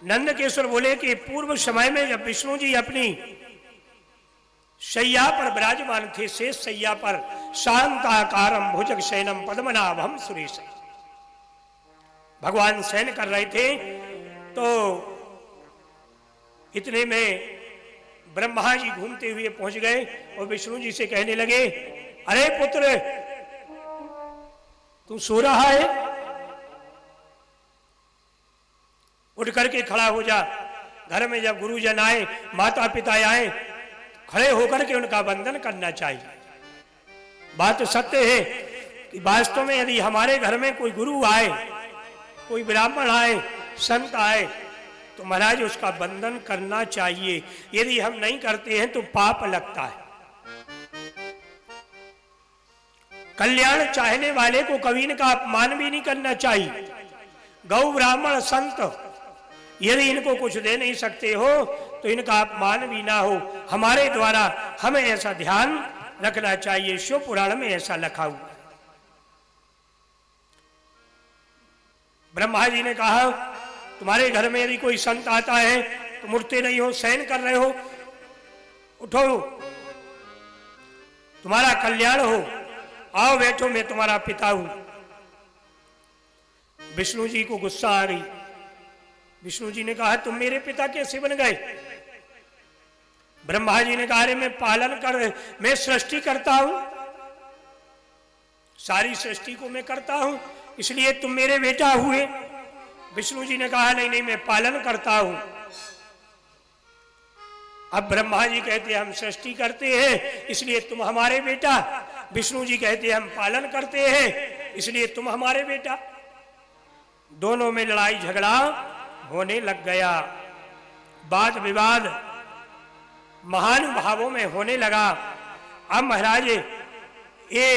नंदकेश्वर बोले कि पूर्व समय में जब विष्णु जी अपनी शैया पर विराजमान थे, शेष शैया पर, शांताकारम भुजग शयनम पद्मनाभम सुरेश, भगवान शयन कर रहे थे। तो इतने में ब्रह्मा जी घूमते हुए पहुंच गए और विष्णु जी से कहने लगे, अरे पुत्र तू सो रहा है, उठ करके खड़ा हो जा। घर में जब गुरुजन आए, माता पिता आए, खड़े होकर के उनका वंदन करना चाहिए। बात सत्य है कि वास्तव में यदि हमारे घर में कोई गुरु आए, कोई ब्राह्मण आए, संत आए, तो महाराज उसका वंदन करना चाहिए। यदि हम नहीं करते हैं तो पाप लगता है। कल्याण चाहने वाले को कभी इनका अपमान भी नहीं करना चाहिए। गौ ब्राह्मण संत यदि इनको कुछ दे नहीं सकते हो तो इनका अपमान भी ना हो। हमारे द्वारा हमें ऐसा ध्यान रखना चाहिए। शिव पुराण में ऐसा लिखा हुआ। ब्रह्मा जी ने कहा तुम्हारे घर में यदि कोई संत आता है तो मुड़ते नहीं हो, शयन कर रहे हो, उठो, तुम्हारा कल्याण हो। आओ बैठो, मैं तुम्हारा पिता हूं। विष्णु जी को गुस्सा आ गई। विष्णु जी ने कहा तुम मेरे पिता कैसे बन गए? ब्रह्मा जी ने कहा अरे मैं सृष्टि करता हूं, सारी सृष्टि को मैं करता हूं, इसलिए तुम मेरे बेटा हुए। विष्णु जी ने कहा नहीं नहीं, मैं पालन करता हूं। अब ब्रह्मा जी कहते हम सृष्टि करते हैं इसलिए तुम हमारे बेटा। विष्णु जी कहते हम पालन करते हैं इसलिए तुम हमारे बेटा। दोनों में लड़ाई झगड़ा होने लग गया। वाद विवाद महानुभावों में होने लगा। अब महाराज ये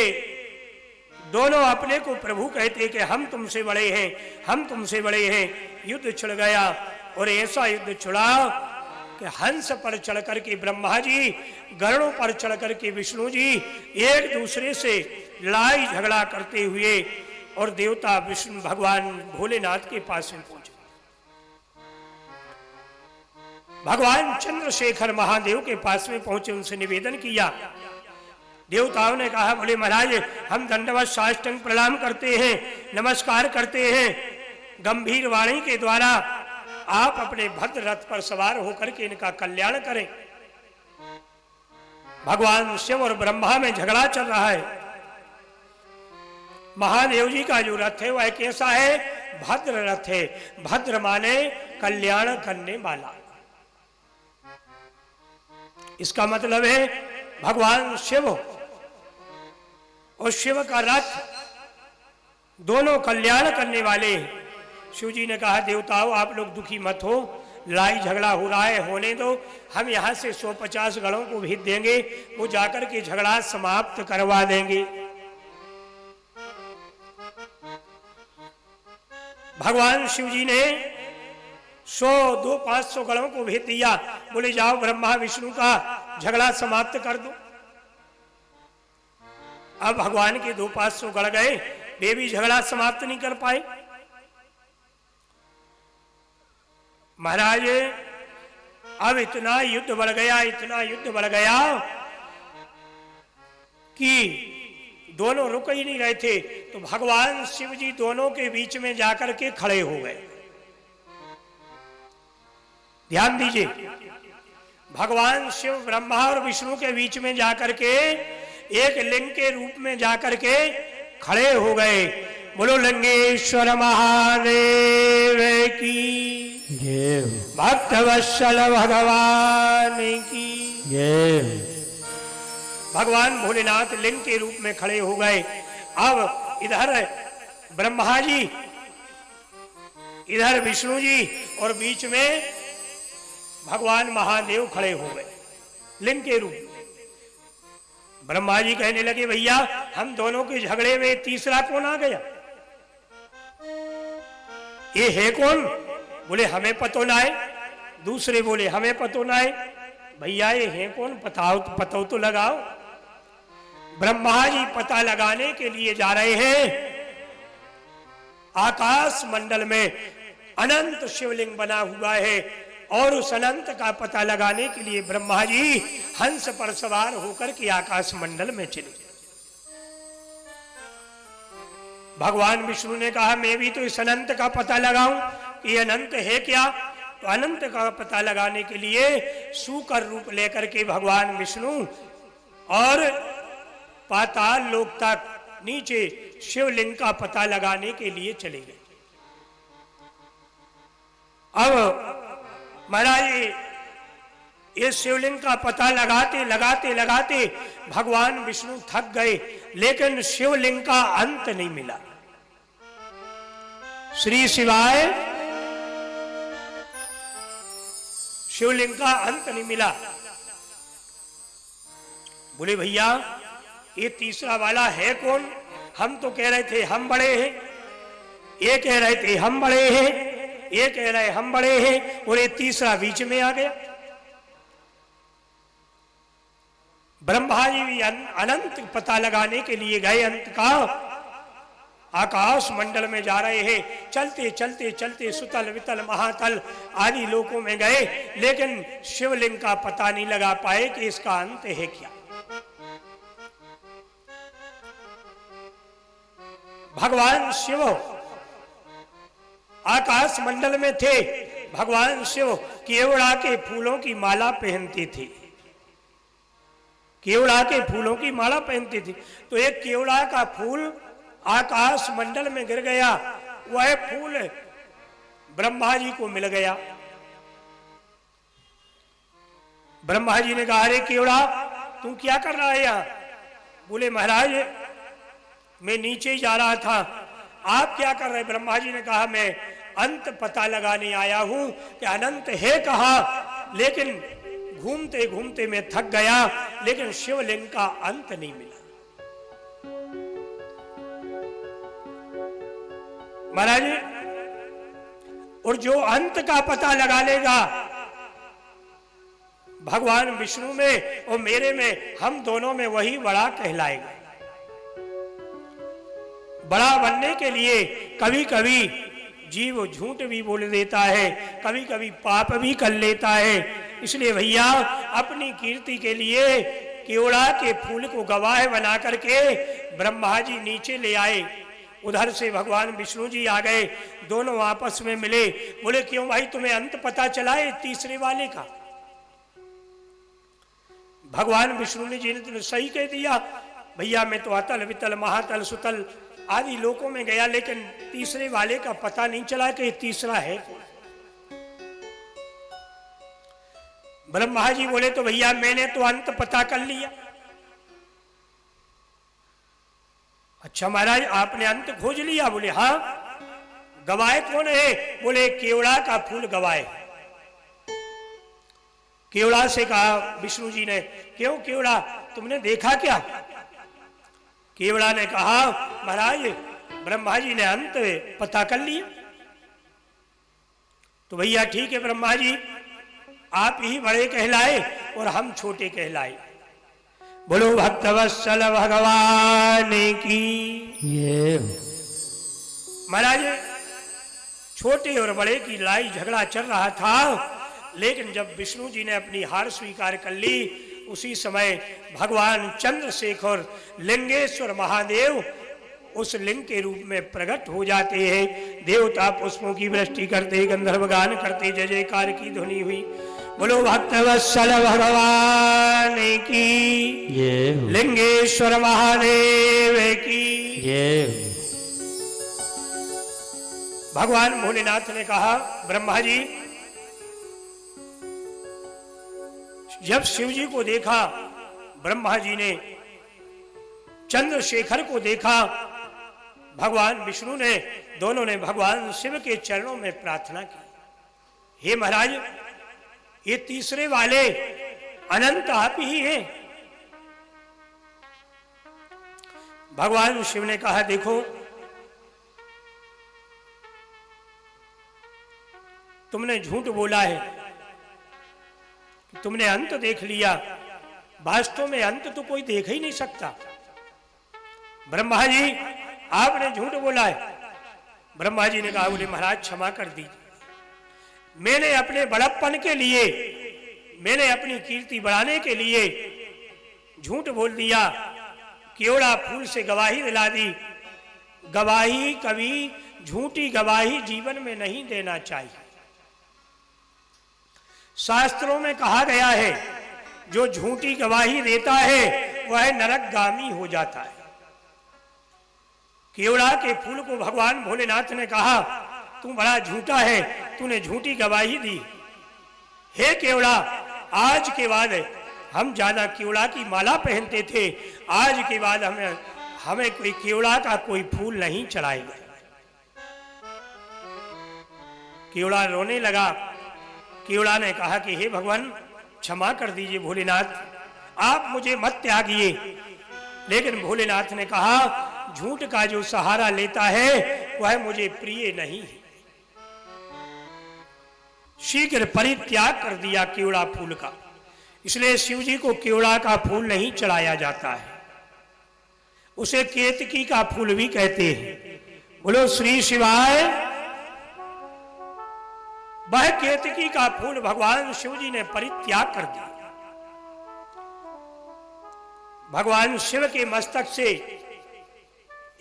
दोनों अपने को प्रभु कहते कि हम तुमसे बड़े हैं, हम तुमसे बड़े हैं। युद्ध छिड़ गया और ऐसा युद्ध छिड़ा कि हंस पर चढ़ करके ब्रह्मा जी, गरुड़ों पर चढ़ करके विष्णु जी एक दूसरे से लड़ाई झगड़ा करते हुए और देवता विष्णु भगवान भोलेनाथ के पास में पहुंचे। भगवान चंद्रशेखर महादेव के पास में पहुंचे, उनसे निवेदन किया। देवताओं ने कहा बोले महाराज हम दंडवत साष्टांग प्रणाम करते हैं, नमस्कार करते हैं। गंभीर वाणी के द्वारा आप अपने भद्र रथ पर सवार होकर के इनका कल्याण करें। भगवान शिव और ब्रह्मा में झगड़ा चल रहा है। महादेव जी का जो रथ है वह कैसा है? भद्र रथ है। भद्र माने कल्याण करने वाला। इसका मतलब है भगवान शिव और शिव का रथ दोनों कल्याण करने वाले हैं। शिव जी ने कहा देवताओं आप लोग दुखी मत हो, लड़ाई झगड़ा हो रहा है होने दो, हम यहां से 150 गणों को भेज देंगे, वो जाकर के झगड़ा समाप्त करवा देंगे। भगवान शिव जी ने 100, 200, 500 गणों को भेज दिया। बोले जाओ ब्रह्मा विष्णु का झगड़ा समाप्त कर दो। अब भगवान के 200-500 गण गए, वे भी झगड़ा समाप्त नहीं कर पाए। महाराज अब इतना युद्ध बढ़ गया, इतना युद्ध बढ़ गया कि दोनों रुक ही नहीं रहे थे। तो भगवान शिव जी दोनों के बीच में जाकर के खड़े हो गए। ध्यान दीजिए, भगवान शिव ब्रह्मा और विष्णु के बीच में जाकर के एक लिंग के रूप में जाकर के खड़े हो गए। बोलो लिंगेश्वर महादेव की जय। भक्तवत्सल भगवान की जय। भगवान भोलेनाथ लिंग के रूप में खड़े हो गए। अब इधर ब्रह्मा जी, इधर विष्णु जी और बीच में भगवान महादेव खड़े हो गए लिंग के रूप में। ब्रह्मा जी कहने लगे भैया हम दोनों के झगड़े में तीसरा कौन आ गया? ये है कौन? बोले हमें पतो ना है। दूसरे बोले हमें पतो ना है। भैया ये है कौन? पता तो लगाओ। ब्रह्मा जी पता लगाने के लिए जा रहे हैं। आकाश मंडल में अनंत शिवलिंग बना हुआ है और उस अनंत का पता लगाने के लिए ब्रह्मा जी हंस पर सवार होकर के आकाश मंडल में चले। भगवान विष्णु ने कहा मैं भी तो इस अनंत का पता लगाऊं कि अनंत है क्या। तो अनंत का पता लगाने के लिए सूकर रूप लेकर के भगवान विष्णु और पाताल लोक तक नीचे शिवलिंग का पता लगाने के लिए चले गए। अब महाराज ये शिवलिंग का पता लगाते लगाते लगाते भगवान विष्णु थक गए, लेकिन शिवलिंग का अंत नहीं मिला। श्री शिवाय, शिवलिंग का अंत नहीं मिला। बोले भैया ये तीसरा वाला है कौन? हम तो कह रहे थे हम बड़े हैं, ये कह रहे थे हम बड़े हैं, ये कह रहे हम बड़े हैं, और ये तीसरा बीच में आ गया। ब्रह्मा जी भी अनंत पता लगाने के लिए गए, अंत का आकाश मंडल में जा रहे हैं। चलते चलते चलते सुतल वितल महातल आदि लोकों में गए, लेकिन शिवलिंग का पता नहीं लगा पाए कि इसका अंत है क्या। भगवान शिव आकाश मंडल में थे। भगवान शिव केवड़ा के फूलों की माला पहनते थे, केवड़ा के फूलों की माला पहनते थे। तो एक केवड़ा का फूल आकाश मंडल में गिर गया, वह फूल ब्रह्मा जी को मिल गया। ब्रह्मा जी ने कहा, अरे केवड़ा तू क्या कर रहा है यहाँ? बोले महाराज मैं नीचे ही जा रहा था। आप क्या कर रहे? ब्रह्मा जी ने कहा, मैं अंत पता लगाने आया हूं कि अनंत है कहा, लेकिन घूमते घूमते मैं थक गया, लेकिन शिवलिंग का अंत नहीं मिला। महाराज, और जो अंत का पता लगा लेगा भगवान विष्णु में और मेरे में, हम दोनों में, वही बड़ा कहलाएगा। बड़ा बनने के लिए कभी कभी जीव झूठ भी बोल देता है, कभी कभी पाप भी कर लेता है। इसलिए भैया अपनी कीर्ति के लिए केवड़ा के फूल को गवाह बना करके ब्रह्मा जी नीचे ले आए। उधर से भगवान विष्णु जी आ गए, दोनों आपस में मिले। बोले क्यों भाई, तुम्हें अंत पता चला है तीसरे वाले का? भगवान विष्णु ने जी ने सही कह दिया, भैया मैं तो अतल वितल महातल सुतल आदि लोकों में गया, लेकिन तीसरे वाले का पता नहीं चला कि तीसरा है। ब्रह्मा जी बोले तो भैया मैंने तो अंत पता कर लिया। अच्छा महाराज आपने अंत खोज लिया? बोले हाँ। गवाए कौन है? बोले केवड़ा का फूल गवाए। केवड़ा से कहा विष्णु जी ने, क्यों केवड़ा तुमने देखा क्या? केवड़ा ने कहा महाराज ब्रह्मा जी ने अंत पता कर लिया। तो भैया ठीक है ब्रह्मा जी, आप ही बड़े कहलाए और हम छोटे कहलाए। बोलो भक्तवत्सल भगवान की। ये महाराज छोटे और बड़े की लड़ाई झगड़ा चल रहा था, लेकिन जब विष्णु जी ने अपनी हार स्वीकार कर ली, उसी समय भगवान चंद्रशेखर लिंगेश्वर महादेव उस लिंग के रूप में प्रकट हो जाते हैं। देवता पुष्पों की वृष्टि करते, गंधर्व गान करते, जय जयकार की ध्वनि हुई। बोलो भक्तवत्सल भगवान की, लिंगेश्वर महादेव की। भगवान भोलेनाथ ने कहा ब्रह्मा जी, जब शिव जी को देखा, ब्रह्मा जी ने चंद्रशेखर को देखा, भगवान विष्णु ने, दोनों ने भगवान शिव के चरणों में प्रार्थना की, हे महाराज ये तीसरे वाले अनंत आप ही हैं। भगवान शिव ने कहा देखो तुमने झूठ बोला है, तुमने अंत देख लिया, वास्तव में अंत तो कोई देख ही नहीं सकता। ब्रह्मा जी आपने झूठ बोला है। ब्रह्मा जी ने कहा बोले महाराज क्षमा कर दीजिए, मैंने अपने बड़प्पन के लिए, मैंने अपनी कीर्ति बढ़ाने के लिए झूठ बोल दिया, केवड़ा फूल से गवाही दिला दी। गवाही कभी झूठी गवाही जीवन में नहीं देना चाहिए। शास्त्रों में कहा गया है जो झूठी गवाही देता है वह नरकगामी हो जाता है। केवड़ा के फूल को भगवान भोलेनाथ ने कहा तू बड़ा झूठा है, तूने झूठी गवाही दी। हे केवड़ा, आज के बाद हम ज्यादा केवड़ा की माला पहनते थे, आज के बाद हमें कोई केवड़ा का कोई फूल नहीं चढ़ाएगा। केवड़ा रोने लगा। केवड़ा ने कहा कि हे भगवान क्षमा कर दीजिए भोलेनाथ, आप मुझे मत त्यागिए। लेकिन भोलेनाथ ने कहा झूठ का जो सहारा लेता है वह मुझे प्रिय नहीं है। शीघ्र परित्याग कर दिया केवड़ा फूल का। इसलिए शिव जी को केवड़ा का फूल नहीं चढ़ाया जाता है, उसे केतकी का फूल भी कहते हैं। बोलो श्री शिवाय। वह केतकी का फूल भगवान शिव जी ने परित्याग कर दिया। भगवान शिव के मस्तक से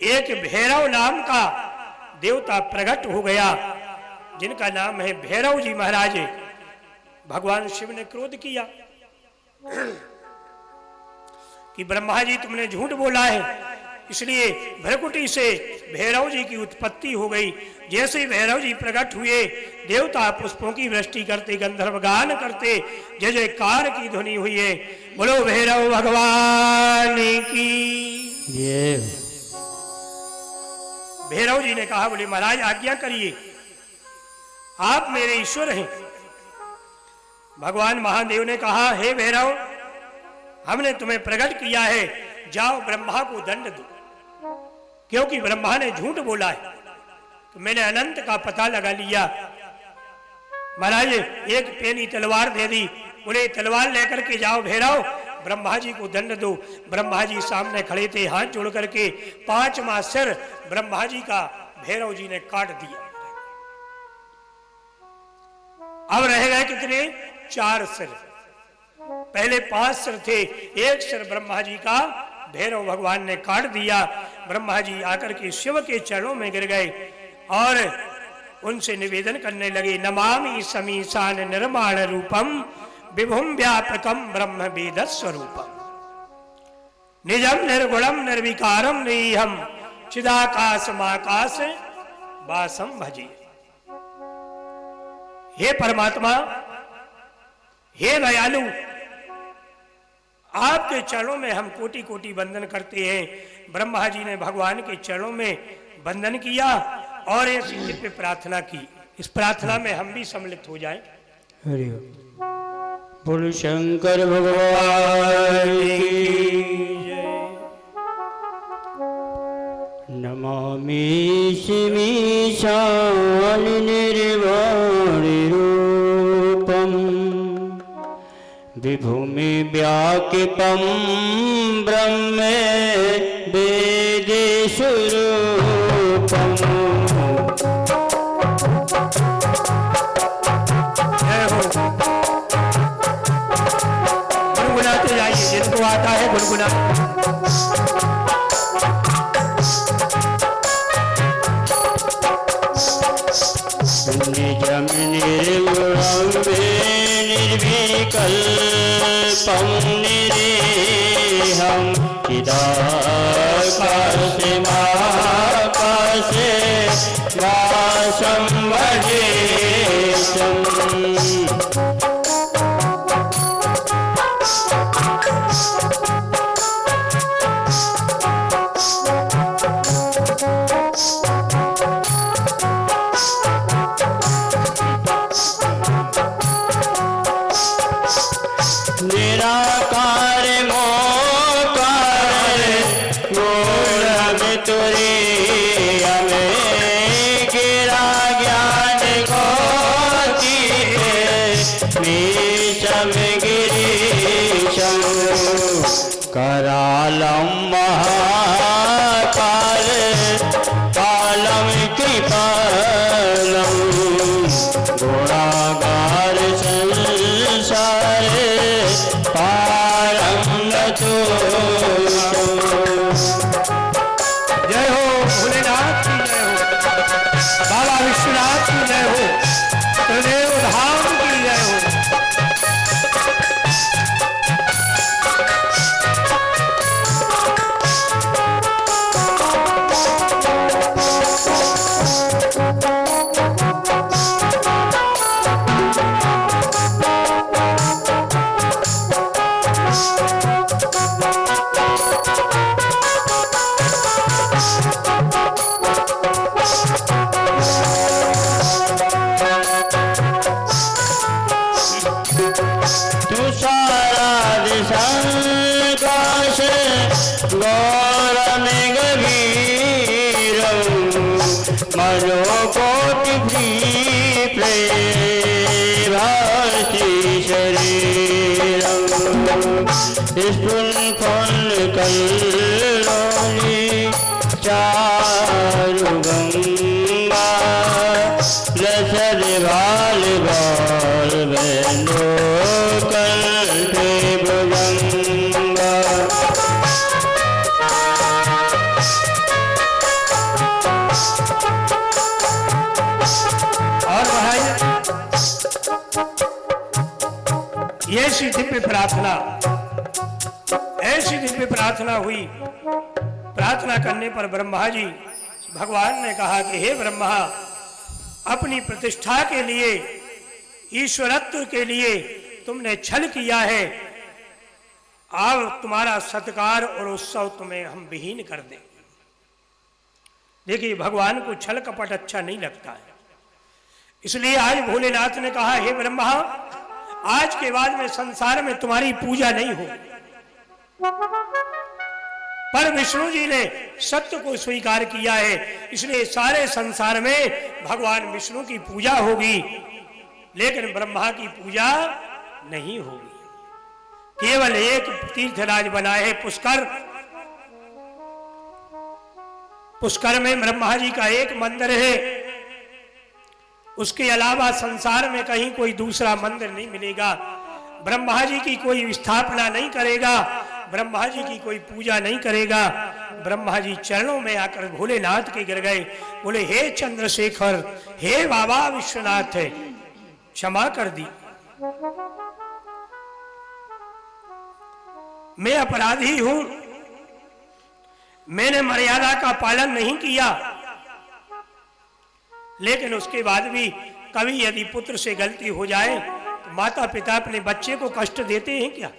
एक भैरव नाम का देवता प्रकट हो गया, जिनका नाम है भैरव जी महाराज। भगवान शिव ने क्रोध किया कि ब्रह्मा जी तुमने झूठ बोला है, इसलिए भ्रकुटी से भैरव जी की उत्पत्ति हो गई। जैसे ही भैरव जी प्रकट हुए, देवता पुष्पों की वृष्टि करते, गंधर्व गान करते, जय जयकार की ध्वनि हुई है। बोलो भैरव भगवान की। जय। भैरव जी ने कहा, बोले महाराज आज्ञा करिए, आप मेरे ईश्वर हैं। भगवान महादेव ने कहा, हे भैरव, हमने तुम्हें प्रकट किया है, जाओ ब्रह्मा को दंड दो, क्योंकि ब्रह्मा ने झूठ बोला है। तो मैंने अनंत का पता लगा लिया। महाराज एक पेनी तलवार दे दी, बोले तलवार लेकर के जाओ भैरव, ब्रह्मा जी को दंड दो। ब्रह्मा जी सामने खड़े थे, हाथ जोड़ करके 5वां सिर ब्रह्मा जी का भैरव जी ने काट दिया। अब रह गए कितने? 4 सिर। पहले 5 सिर थे, एक सिर ब्रह्मा जी का भैरव भगवान ने काट दिया। ब्रह्मा जी आकर के शिव के चरणों में गिर गए और उनसे निवेदन करने लगे, नमामि समीशान निर्माण रूपम विभुम व्यापकम ब्रह्म वेद स्वरूपम निजम निर्गुणम निर्विकारम निहम चिदाकाशमाकाश वासम भजे। हे परमात्मा, हे दयालु, आपके चरणों में हम कोटि कोटि वंदन करते हैं। ब्रह्मा जी ने भगवान के चरणों में वंदन किया और ऐसी दिव्य प्रार्थना की। इस प्रार्थना में हम भी सम्मिलित हो जाएं। हरि ओम। बोलो शंकर भगवान की जय। नमामि शिमीशान निर्वाण रूपम विभूमि व्याकिपं ब्रह्म वेदे स्वरूपम। गुनगुनाते जाइए, जिनको आता है गुनगुना। निजम निर्गुणं निर्विकल्पं निरीहं चिदाकाशमाकाशे वासं भजेशम्। निराकार मोकार गुण तुरीय में गिरा ज्ञान गोतीते नीचम गिरीशम। करालम महाकाल कालम कृपालम गुणागार संसार पारम नतो। जय हो भोलेनाथ की जय हो, बाबा विश्वनाथ की जय हो, त्रिदेव धाम की जय हो। तुषाराद संकाश गौरम गभीरम मनोकोटि भाति शरीरम। स्फुल्फल कल्लोली चारु गंगा लसर भाल भाल बेलो कंठे भुजंगा। ये ऐसी दिव्य प्रार्थना हुई। प्रार्थना करने पर ब्रह्मा जी भगवान ने कहा कि हे ब्रह्मा, अपनी प्रतिष्ठा के लिए, ईश्वरत्व के लिए तुमने छल किया है, अब तुम्हारा सत्कार और उत्सव तुम्हें हम विहीन कर दें। देखिए, भगवान को छल कपट अच्छा नहीं लगता है, इसलिए आज भोलेनाथ ने कहा, हे ब्रह्मा, आज के बाद में संसार में तुम्हारी पूजा नहीं हो। पर विष्णु जी ने सत्य को स्वीकार किया है, इसलिए सारे संसार में भगवान विष्णु की पूजा होगी, लेकिन ब्रह्मा की पूजा नहीं होगी। केवल एक तीर्थराज बना है पुष्कर। पुष्कर में ब्रह्मा जी का एक मंदिर है, उसके अलावा संसार में कहीं कोई दूसरा मंदिर नहीं मिलेगा। ब्रह्मा जी की कोई स्थापना नहीं करेगा, ब्रह्मा जी की कोई पूजा नहीं करेगा। ब्रह्मा जी चरणों में आकर भोलेनाथ के गिर गए, बोले, हे चंद्रशेखर, हे बाबा विश्वनाथ, क्षमा कर दी, मैं अपराधी हूं, मैंने मर्यादा का पालन नहीं किया। लेकिन उसके बाद भी कभी यदि पुत्र से गलती हो जाए तो माता पिता अपने बच्चे को कष्ट देते हैं क्या?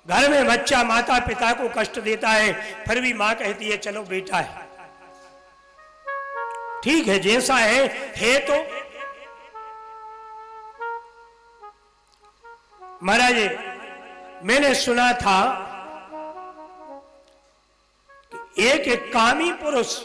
घर में बच्चा माता पिता को कष्ट देता है, फिर भी मां कहती है चलो बेटा है, ठीक है, जैसा है तो। महाराज, मैंने सुना था कि एक कामी पुरुष